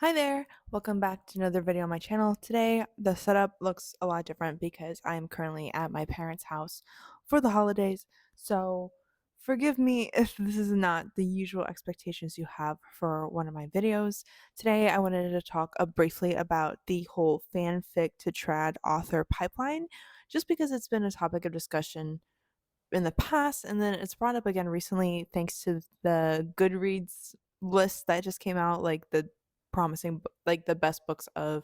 Hi there, welcome back to another video on my channel. Today, the setup looks a lot different because I am currently at my parents' house for the holidays. So, forgive me if this is not the usual expectations you have for one of my videos. Today, I wanted to talk briefly about the whole fanfic to trad author pipeline, just because it's been a topic of discussion in the past, and then it's brought up again recently thanks to the Goodreads list that just came out, like the like the best books of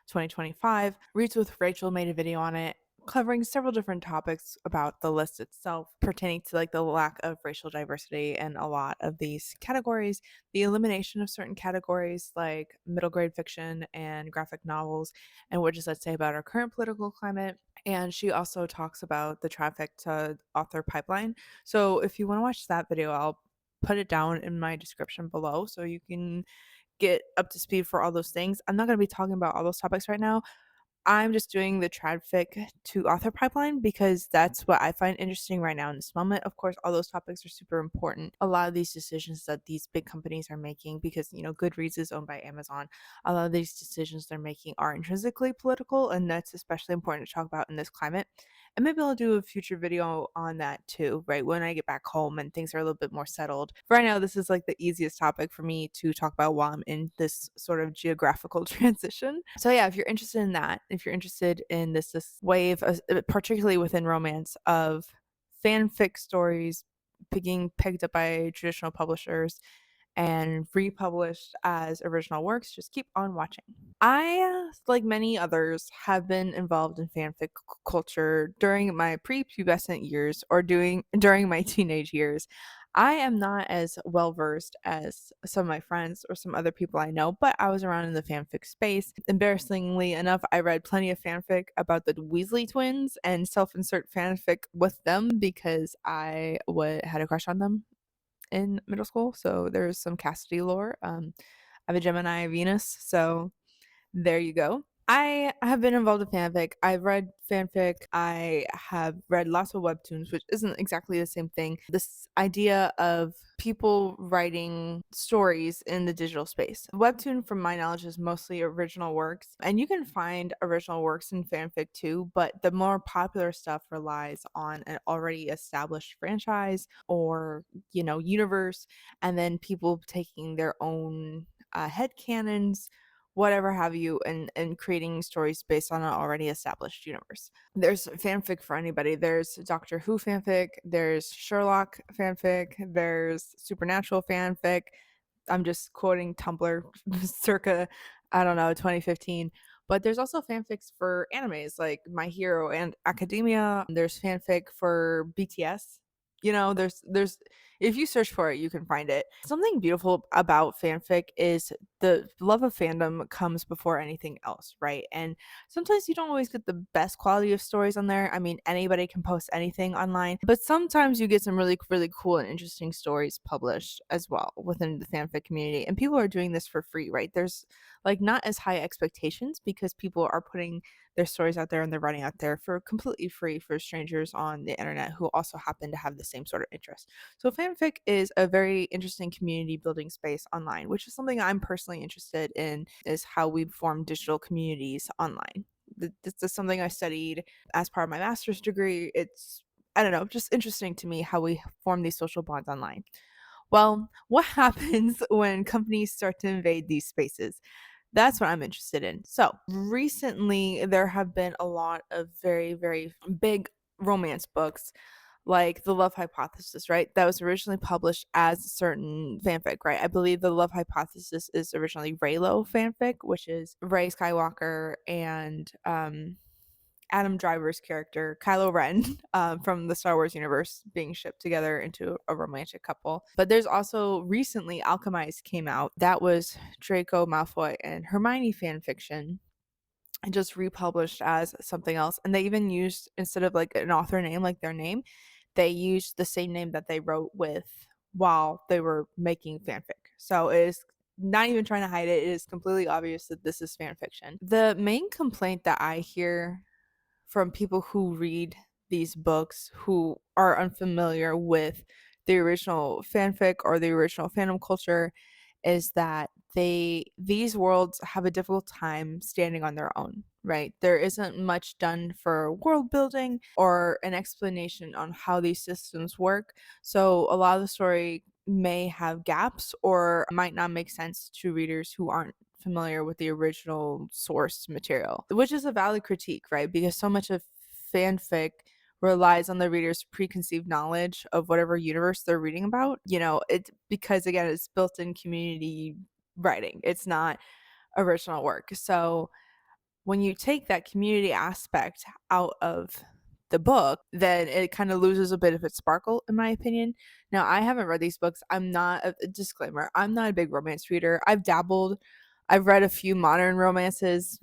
2025. Reads with Rachel made a video on it covering several different topics about the list itself pertaining to like the lack of racial diversity in a lot of these categories, the elimination of certain categories like middle grade fiction and graphic novels, and what does that say about our current political climate. And she also talks about the traffic to author pipeline. So if you want to watch that video, I'll put it down in my description below so you can get up to speed for all those things. I'm not going to be talking about all those topics right now. I'm just doing the traffic to author pipeline because that's what I find interesting right now in this moment. Of course, all those topics are super important. A lot of these decisions that these big companies are making, because Goodreads is owned by Amazon, a lot of these decisions they're making are intrinsically political, and that's especially important to talk about in this climate. And maybe I'll do a future video on that too, right? When I get back home and things are a little bit more settled. For right now, this is like the easiest topic for me to talk about while I'm in this sort of geographical transition. So yeah, if you're interested in that, if you're interested in this wave, particularly within romance, of fanfic stories being picked up by traditional publishers and republished as original works, just keep on watching. I, like many others, have been involved in fanfic culture during my prepubescent years or during my teenage years. I am not as well versed as some of my friends or some other people I know, but I was around in the fanfic space. Embarrassingly enough, I read plenty of fanfic about the Weasley twins and self-insert fanfic with them because had a crush on them in middle school. So there's some Cassidy lore. I have a Gemini Venus, so there you go. I have been involved in fanfic. I've read fanfic. I have read lots of webtoons, which isn't exactly the same thing. This idea of people writing stories in the digital space. Webtoon, from my knowledge, is mostly original works, and you can find original works in fanfic too, but the more popular stuff relies on an already established franchise or, universe, and then people taking their own head canons, whatever have you, and creating stories based on an already established universe. There's fanfic for anybody. There's Doctor Who fanfic, there's Sherlock fanfic, there's supernatural fanfic. I'm just quoting Tumblr circa, I don't know, 2015. But there's also fanfics for animes like My Hero and Academia. There's fanfic for BTS. There's if you search for it, you can find it. Something beautiful about fanfic is the love of fandom comes before anything else, right? And sometimes you don't always get the best quality of stories on there. I mean, anybody can post anything online, but sometimes you get some really, really cool and interesting stories published as well within the fanfic community. And people are doing this for free, right? There's like not as high expectations because people are putting their stories out there and they're writing out there for completely free for strangers on the internet who also happen to have the same sort of interest. So fanfic is a very interesting community building space online, which is something I'm personally interested in, is how we form digital communities online. This is something I studied as part of my master's degree. It's, I don't know, just interesting to me how we form these social bonds online. Well, what happens when companies start to invade these spaces? That's what I'm interested in. So, recently, there have been a lot of very, very big romance books like The Love Hypothesis, right? That was originally published as a certain fanfic, right? I believe The Love Hypothesis is originally Reylo fanfic, which is Rey Skywalker and Adam Driver's character, Kylo Ren, from the Star Wars universe, being shipped together into a romantic couple. But there's also recently Alchemized came out. That was Draco Malfoy and Hermione fan fiction, and just republished as something else. And they even used, instead of like an author name, like their name, they used the same name that they wrote with while they were making fanfic. So it is not even trying to hide it. It is completely obvious that this is fan fiction. The main complaint that I hear from people who read these books who are unfamiliar with the original fanfic or the original fandom culture is that these worlds have a difficult time standing on their own, right? There isn't much done for world building or an explanation on how these systems work. So a lot of the story may have gaps or might not make sense to readers who aren't familiar with the original source material, which is a valid critique, right? Because so much of fanfic relies on the reader's preconceived knowledge of whatever universe they're reading about. It's because, again, it's built in community writing. It's not original work. So when you take that community aspect out of the book, then it kind of loses a bit of its sparkle, in my opinion. Now, I haven't read these books. I'm not a disclaimer. I'm not a big romance reader. I've dabbled. I've read a few modern romances.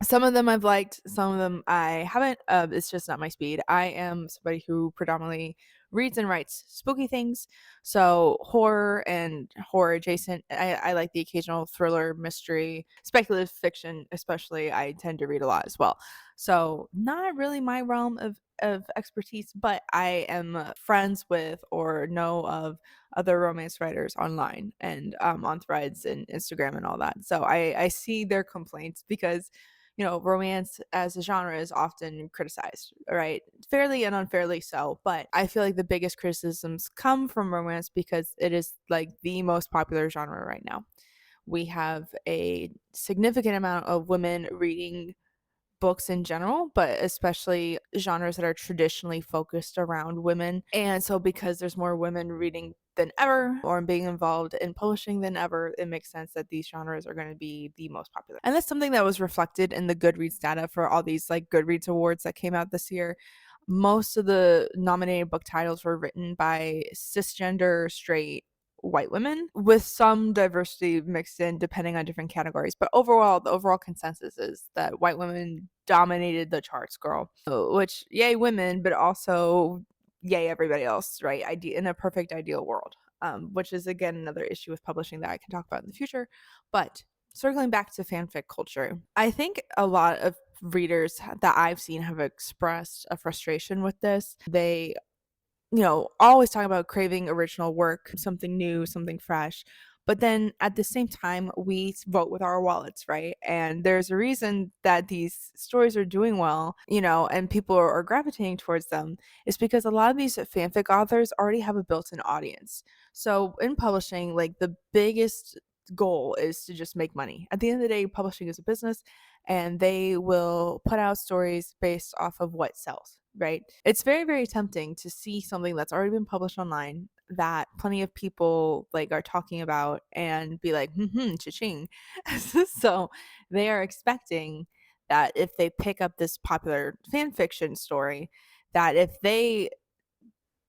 Some of them I've liked, some of them I haven't. It's just not my speed. I am somebody who predominantly reads and writes spooky things, so horror and horror adjacent. I like the occasional thriller, mystery, speculative fiction, especially. I tend to read a lot as well. So not really my realm of expertise, but I am friends with or know of other romance writers online and on threads and Instagram and all that. So I see their complaints because romance as a genre is often criticized, right? Fairly and unfairly so. But I feel like the biggest criticisms come from romance because it is like the most popular genre right now. We have a significant amount of women reading books in general, but especially genres that are traditionally focused around women. And so, because there's more women reading than ever or being involved in publishing than ever, it makes sense that these genres are going to be the most popular. And that's something that was reflected in the Goodreads data for all these like Goodreads awards that came out this year. Most of the nominated book titles were written by cisgender, straight, white women with some diversity mixed in depending on different categories. But overall, the overall consensus is that white women dominated the charts, girl. Which, yay, women, but also yay, everybody else, right? In a perfect ideal world, which is, again, another issue with publishing that I can talk about in the future. But circling back to fanfic culture, I think a lot of readers that I've seen have expressed a frustration with this. They always talk about craving original work, something new, something fresh. But then at the same time, we vote with our wallets, right? And there's a reason that these stories are doing well, and people are gravitating towards them, is because a lot of these fanfic authors already have a built in audience. So in publishing, like the biggest goal is to just make money. At the end of the day, publishing is a business and they will put out stories based off of what sells, right? It's very, very tempting to see something that's already been published online that plenty of people like are talking about and be like, cha-ching. So they are expecting that if they pick up this popular fan fiction story, that if they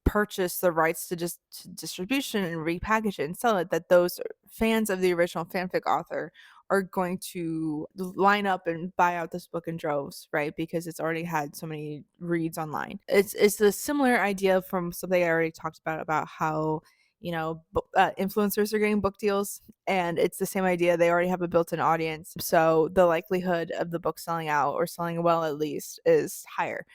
purchase the rights to just to distribution and repackage it and sell it, that those fans of the original fanfic author are going to line up and buy out this book in droves, right? Because it's already had so many reads online. It's a similar idea from something I already talked about how influencers are getting book deals, and it's the same idea. They already have a built-in audience, so the likelihood of the book selling out or selling well at least is higher.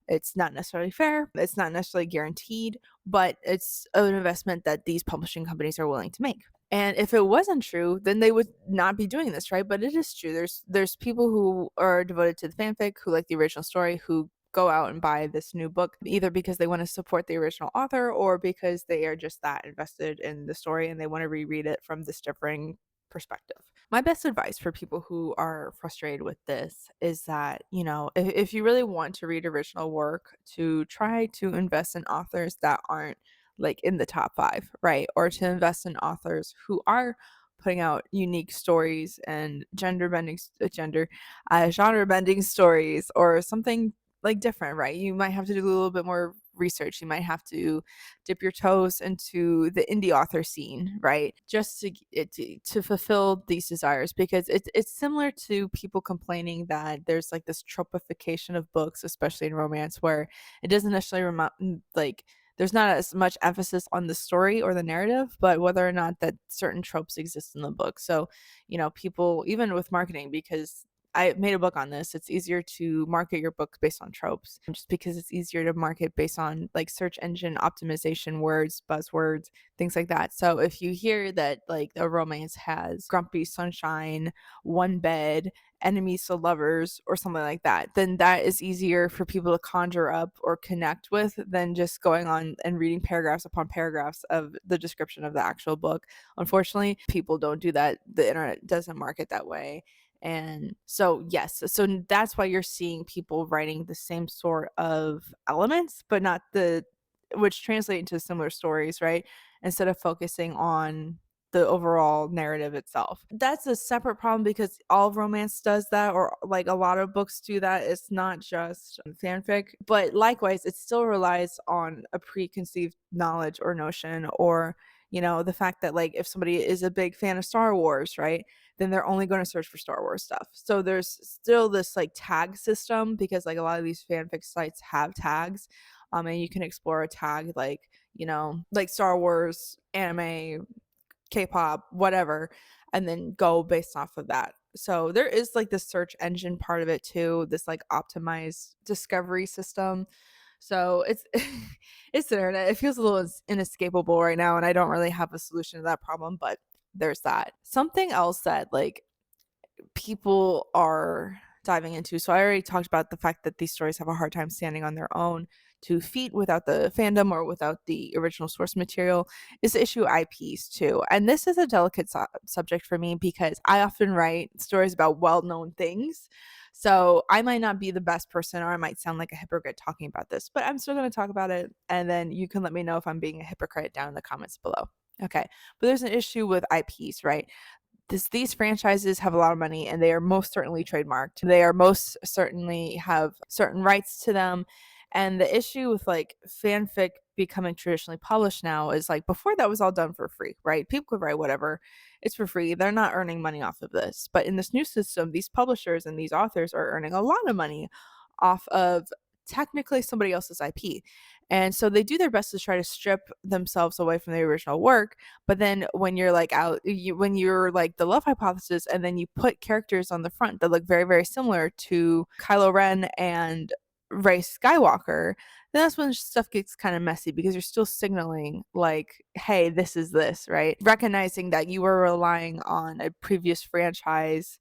It's not necessarily fair, it's not necessarily guaranteed, but it's an investment that these publishing companies are willing to make. And if it wasn't true, then they would not be doing this, right? But it is true. There's people who are devoted to the fanfic, who like the original story, who go out and buy this new book either because they want to support the original author or because they are just that invested in the story and they want to reread it from this differing perspective. My best advice for people who are frustrated with this is that, if you really want to read original work, to try to invest in authors that aren't like in the top 5, right? Or to invest in authors who are putting out unique stories and genre bending stories or something like different, right? You might have to do a little bit more research. You might have to dip your toes into the indie author scene, right? Just to fulfill these desires, because it's similar to people complaining that there's like this tropification of books, especially in romance, where it doesn't necessarily like there's not as much emphasis on the story or the narrative, but whether or not that certain tropes exist in the book. So, people, even with marketing, because I made a book on this. It's easier to market your book based on tropes, just because it's easier to market based on like search engine optimization words, buzzwords, things like that. So if you hear that like a romance has grumpy sunshine, one bed, enemies to lovers, or something like that, then that is easier for people to conjure up or connect with than just going on and reading paragraphs upon paragraphs of the description of the actual book. Unfortunately, people don't do that. The internet doesn't market that way. And so, yes, so that's why you're seeing people writing the same sort of elements, but not which translate into similar stories, right? Instead of focusing on the overall narrative itself. That's a separate problem because all romance does that, or like a lot of books do that. It's not just fanfic, but likewise, it still relies on a preconceived knowledge or notion, or the fact that like if somebody is a big fan of Star Wars, right, then they're only going to search for Star Wars stuff. So there's still this like tag system, because like a lot of these fanfic sites have tags, and you can explore a tag like like Star Wars, anime, K-pop, whatever, and then go based off of that. So there is like the search engine part of it too, this like optimized discovery system. So it's it's the internet. It feels a little inescapable right now, and I don't really have a solution to that problem, but there's that. Something else that like people are diving into. So I already talked about the fact that these stories have a hard time standing on their own 2 feet without the fandom or without the original source material, is the issue IPs too. And this is a delicate subject for me because I often write stories about well-known things. So I might not be the best person, or I might sound like a hypocrite talking about this, but I'm still going to talk about it. And then you can let me know if I'm being a hypocrite down in the comments below. Okay. But there's an issue with IPs, right? These franchises have a lot of money, and they are most certainly trademarked. They are most certainly have certain rights to them. And the issue with like fanfic becoming traditionally published now is like before that was all done for free, right? People could write whatever. It's for free. They're not earning money off of this. But in this new system, these publishers and these authors are earning a lot of money off of technically somebody else's IP. And so they do their best to try to strip themselves away from the original work. But then when you're like when you're like the love hypothesis, and then you put characters on the front that look very, very similar to Kylo Ren and Rey Skywalker, then that's when stuff gets kind of messy, because you're still signaling like, hey, this is this, right? Recognizing that you were relying on a previous franchise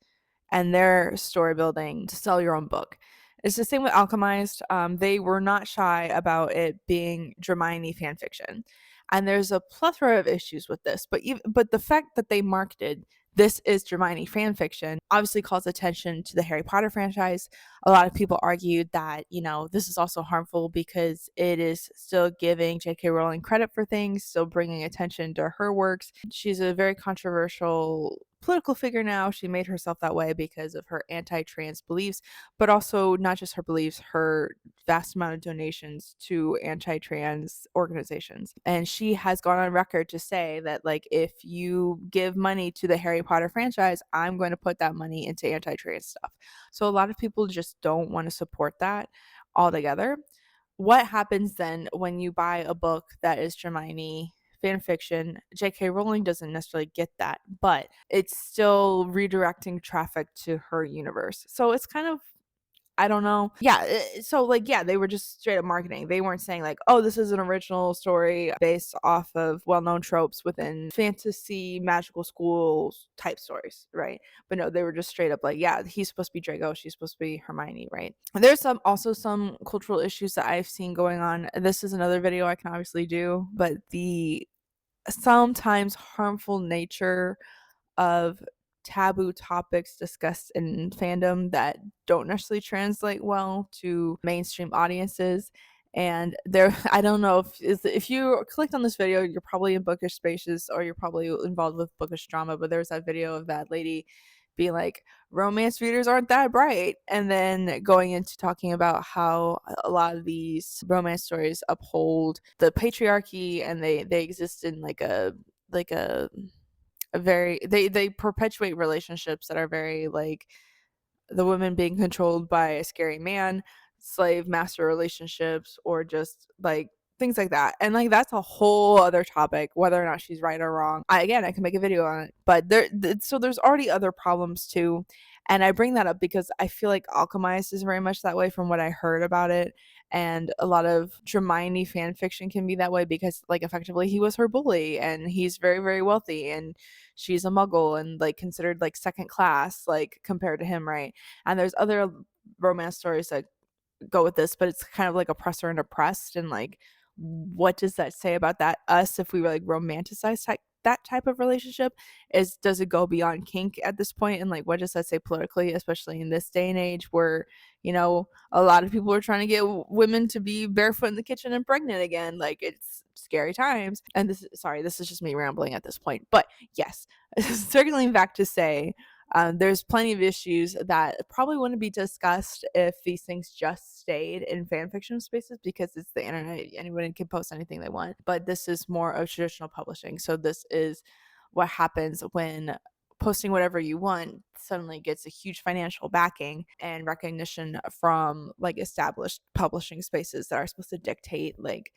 and their story building to sell your own book. It's the same with Alchemized. They were not shy about it being Hermione fan fiction, and there's a plethora of issues with this. But the fact that they marketed this is Hermione fan fiction obviously calls attention to the Harry Potter franchise. A lot of people argued that this is also harmful because it is still giving J.K. Rowling credit for things, still bringing attention to her works. She's a very controversial political figure now. She made herself that way because of her anti-trans beliefs, but also not just her beliefs, her vast amount of donations to anti-trans organizations. And she has gone on record to say that like, if you give money to the Harry Potter franchise, I'm going to put that money into anti-trans stuff. So a lot of people just don't want to support that altogether. What happens then when you buy a book that is Hermione fan fiction? J.K. Rowling doesn't necessarily get that, but it's still redirecting traffic to her universe. So it's kind of, I don't know. Yeah. So like, yeah, they were just straight up marketing. They weren't saying like, oh, this is an original story based off of well-known tropes within fantasy, magical school type stories, right? But no, they were just straight up like, yeah, he's supposed to be Draco, she's supposed to be Hermione, right? And there's also some cultural issues that I've seen going on. This is another video I can obviously do, but the sometimes harmful nature of taboo topics discussed in fandom that don't necessarily translate well to mainstream audiences. And there, I don't know if you clicked on this video, you're probably in bookish spaces, or you're probably involved with bookish drama. But there's that video of that lady being like, romance readers aren't that bright, and then going into talking about how a lot of these romance stories uphold the patriarchy, and they exist in like a very, they perpetuate relationships that are very like the women being controlled by a scary man, slave master relationships, or just like things like that. And like that's a whole other topic, whether or not she's right or wrong. I can make a video on it, but so there's already other problems too. And I bring that up because I feel like Alchemist is very much that way from what I heard about it. And a lot of Hermione fan fiction can be that way because, like, effectively he was her bully and he's very, very wealthy and she's a muggle and, like, considered, like, second class, like, compared to him, right? And there's other romance stories that go with this, but it's kind of like oppressor and oppressed, and like, what does that say about that us if we were like romanticize that type of relationship? Is does it go beyond kink at this point, and like what does that say politically, especially in this day and age where a lot of people are trying to get women to be barefoot in the kitchen and pregnant again? Like, it's scary times. And this is just me rambling at this point, but yes, circling back to say, there's plenty of issues that probably wouldn't be discussed if these things just stayed in fan fiction spaces, because it's the internet. Anyone can post anything they want. But this is more of traditional publishing. So this is what happens when posting whatever you want suddenly gets a huge financial backing and recognition from like established publishing spaces that are supposed to dictate, like,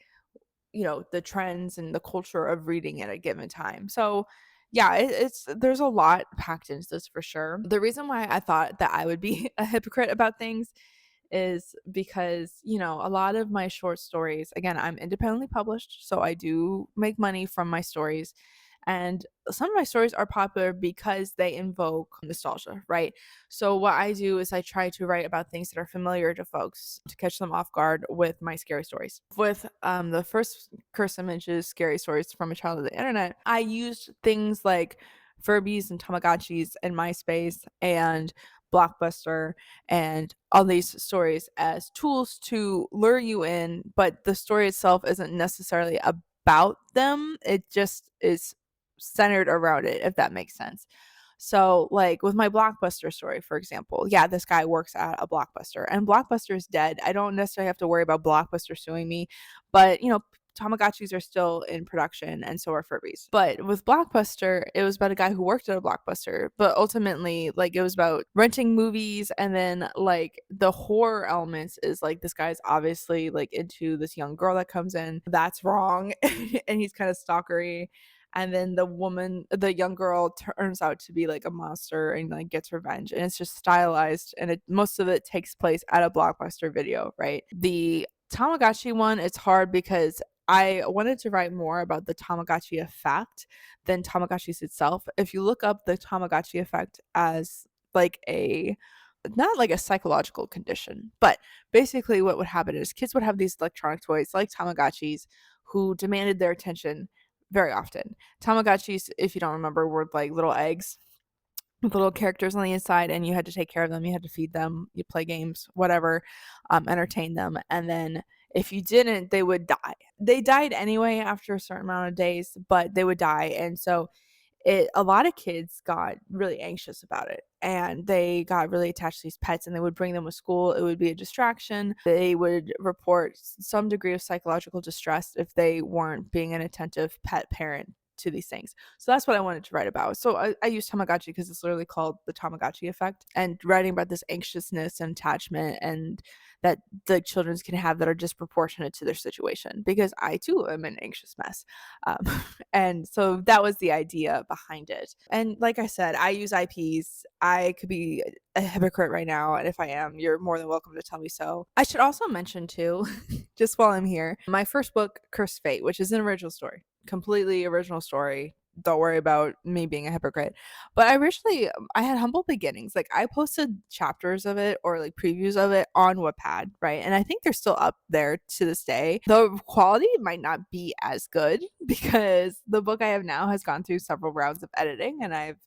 the trends and the culture of reading at a given time. So yeah, it's there's a lot packed into this for sure. The reason why I thought that I would be a hypocrite about things is because, a lot of my short stories, again, I'm independently published, so I do make money from my stories. And some of my stories are popular because they invoke nostalgia, right? So, what I do is I try to write about things that are familiar to folks to catch them off guard with my scary stories. With the first Curse Images scary stories from a child of the internet, I used things like Furbies and Tamagotchis and MySpace and Blockbuster and all these stories as tools to lure you in, but the story itself isn't necessarily about them. It just is centered around it, if that makes sense. So, like with my Blockbuster story, for example, yeah, this guy works at a Blockbuster and Blockbuster is dead. I don't necessarily have to worry about Blockbuster suing me, but Tamagotchis are still in production and so are Furbies. But with Blockbuster, it was about a guy who worked at a Blockbuster, but ultimately, like, it was about renting movies, and then like the horror elements is like this guy's obviously like into this young girl that comes in. That's wrong. And he's kind of stalkery. And then the young girl turns out to be like a monster and like gets revenge, and it's just stylized, and most of it takes place at a Blockbuster video, right? The Tamagotchi one, it's hard because I wanted to write more about the Tamagotchi effect than Tamagotchis itself. If you look up the Tamagotchi effect as like not like a psychological condition, but basically what would happen is kids would have these electronic toys like Tamagotchis who demanded their attention very often. Tamagotchis, if you don't remember, were like little eggs with little characters on the inside, and you had to take care of them. You had to feed them, you play games, whatever, entertain them. And then if you didn't, they would die. They died anyway after a certain amount of days, but they would die. And so a lot of kids got really anxious about it, and they got really attached to these pets, and they would bring them to school. It would be a distraction. They would report some degree of psychological distress if they weren't being an attentive pet parent to these things. So that's what I wanted to write about. So I used Tamagotchi because it's literally called the Tamagotchi effect, and writing about this anxiousness and attachment and that the children can have that are disproportionate to their situation, because I too am an anxious mess. um, and so that was the idea behind it. And like I said, I use IPs. I could be a hypocrite right now, and if I am, you're more than welcome to tell me so. I should also mention too, just while I'm here, my first book, Cursed Fate, which is an original story, completely original story. Don't worry about me being a hypocrite. But I had humble beginnings. Like, I posted chapters of it or like previews of it on Wattpad, right? And I think they're still up there to this day. The quality might not be as good because the book I have now has gone through several rounds of editing, and I've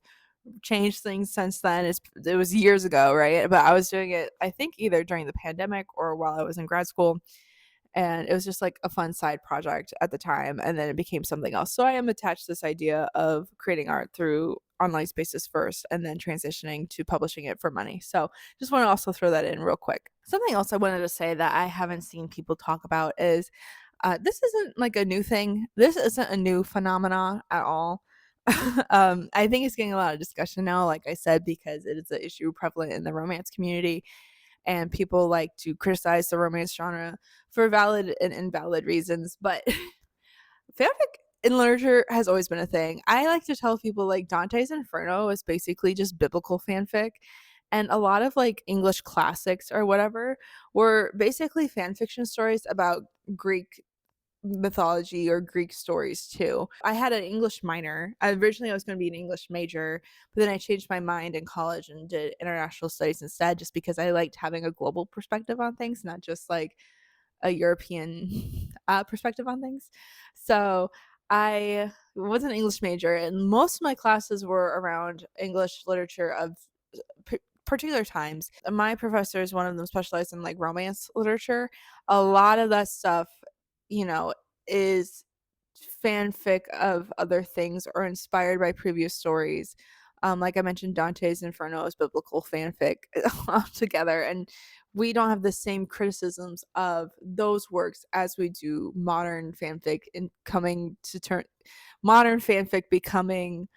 changed things since then. It was years ago, right? But I was doing it, I think, either during the pandemic or while I was in grad school, and it was just like a fun side project at the time, and then it became something else. So I am attached to this idea of creating art through online spaces first and then transitioning to publishing it for money. So just want to also throw that in real quick. Something else I wanted to say that I haven't seen people talk about is this isn't like a new thing. This isn't a new phenomena at all. I think it's getting a lot of discussion now, like I said, because it is an issue prevalent in the romance community, and people like to criticize the romance genre for valid and invalid reasons. But fanfic in literature has always been a thing. I like to tell people, like, Dante's Inferno is basically just biblical fanfic. And a lot of like English classics or whatever were basically fan fiction stories about Greek mythology or Greek stories too. I had an English minor. Originally, I was going to be an English major, but then I changed my mind in college and did international studies instead, just because I liked having a global perspective on things, not just like a European perspective on things. So I was an English major, and most of my classes were around English literature of particular times. My professors, one of them specialized in like romance literature. A lot of that stuff, you know, is fanfic of other things or inspired by previous stories. Like I mentioned, Dante's Inferno is biblical fanfic altogether, and we don't have the same criticisms of those works as we do modern fanfic in coming to turn modern fanfic becoming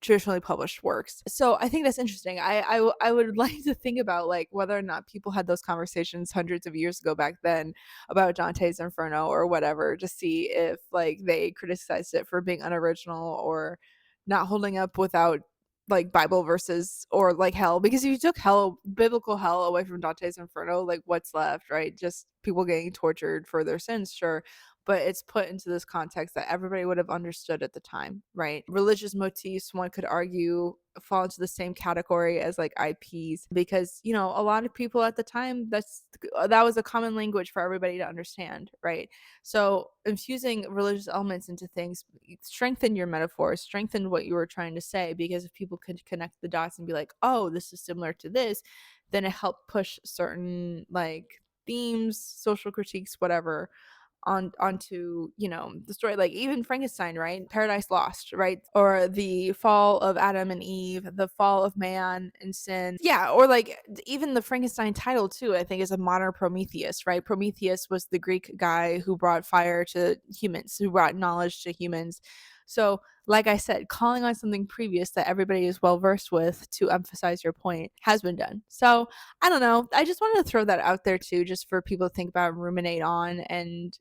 traditionally published works. So I think that's interesting. I would like to think about like whether or not people had those conversations hundreds of years ago back then about Dante's Inferno or whatever, to see if like they criticized it for being unoriginal or not holding up without like Bible verses or like hell. Because if you took hell, biblical hell, away from Dante's Inferno, like what's left, right? Just people getting tortured for their sins, sure, but it's put into this context that everybody would have understood at the time, right? Religious motifs, one could argue, fall into the same category as like IPs, because a lot of people at the time, that was a common language for everybody to understand, right? So infusing religious elements into things strengthen your metaphor, strengthen what you were trying to say, because if people could connect the dots and be like, oh, this is similar to this, then it helped push certain like themes, social critiques, whatever, onto the story. Like even Frankenstein, right? Paradise Lost, right? Or the fall of Adam and Eve, the fall of man and sin. Yeah, or like even the Frankenstein title too, I think, is a modern Prometheus, right? Prometheus was the Greek guy who brought fire to humans, who brought knowledge to humans. So like I said, calling on something previous that everybody is well versed with to emphasize your point has been done. So I don't know. I just wanted to throw that out there too, just for people to think about and ruminate on. And,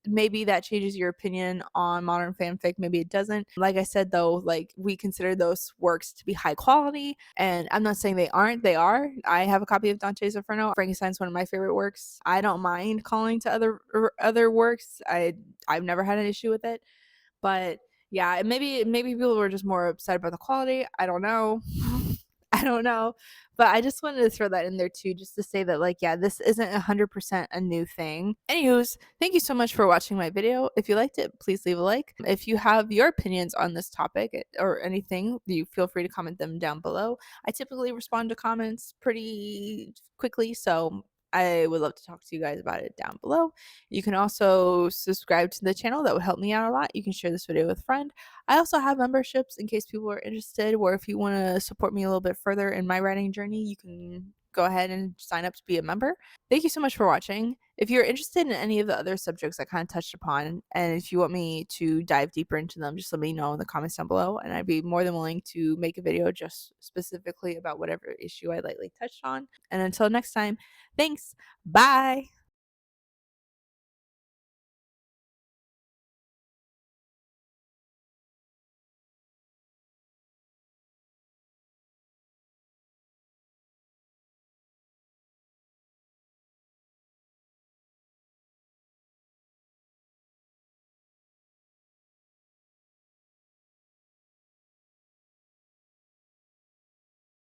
maybe that changes your opinion on modern fanfic. Maybe it doesn't. Like I said, though, like we consider those works to be high quality. And I'm not saying they aren't. They are. I have a copy of Dante's Inferno. Frankenstein's one of my favorite works. I don't mind calling to other works. I've never had an issue with it. But yeah, and maybe people were just more upset about the quality. I don't know. I don't know. But I just wanted to throw that in there too, just to say that, like, yeah, this isn't 100% a new thing. Anywho's, thank you so much for watching my video. If you liked it, please leave a like. If you have your opinions on this topic or anything, you feel free to comment them down below. I typically respond to comments pretty quickly, so I would love to talk to you guys about it down below. You can also subscribe to the channel. That would help me out a lot. You can share this video with a friend. I also have memberships in case people are interested, or if you want to support me a little bit further in my writing journey, you can go ahead and sign up to be a member. Thank you so much for watching. If you're interested in any of the other subjects I kind of touched upon, and if you want me to dive deeper into them, just let me know in the comments down below, and I'd be more than willing to make a video just specifically about whatever issue I lightly touched on. And until next time, thanks. Bye.